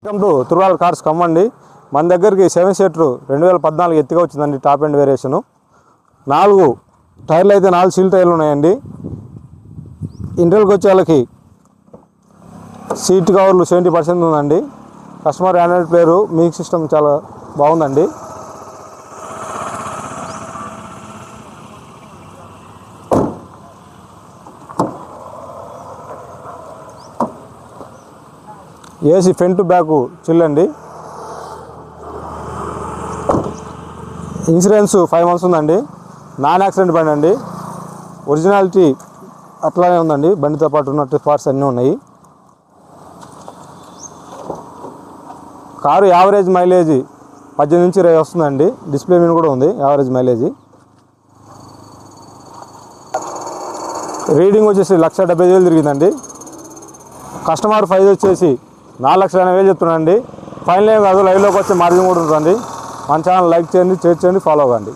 Welcome to తుర్వాల్ cars కమ్మండి. మన దగ్గరికి 7 సీటర్ 2014 ఎత్తుగా వచ్చిందండి. టాప్ ఎండ్ వేరియేషను 4 టైర్లు అయితే 4 సీల్ టైర్లు ఉన్నాయండి. ఇంటర్వ్యూకి వచ్చే వాళ్ళకి సీట్ కవర్లు 70% ఉందండి. Customer android player, music system చాలా బాగుందండి. ఏసీ ఫ్రంట్ టు బ్యాక్ చిల్లండి. ఇన్సూరెన్స్ 5 months ఉందండి. నాన్ యాక్సిడెంట్ బండి అండి. ఒరిజినాలిటీ అట్లానే ఉందండి. బండితో పాటు ఉన్నట్టు పార్ట్స్ అన్నీ ఉన్నాయి. కారు యావరేజ్ మైలేజ్ 18 నుంచి 20 వస్తుందండి. డిస్ప్లే మీద కూడా ఉంది యావరేజ్ మైలేజ్. రీడింగ్ వచ్చేసి 1,70,000 తిరిగిందండి. కస్టమర్ ప్రైస్ వచ్చేసి 4,80,000 చెప్తున్నానండి. ఫైనల్ ఏం కాదు, లైవ్లోకి వచ్చే మార్జిన్ కూడా ఉంటుందండి. మన ఛానల్ లైక్ చేయండి, షేర్ చేయండి, ఫాలో అవ్వండి.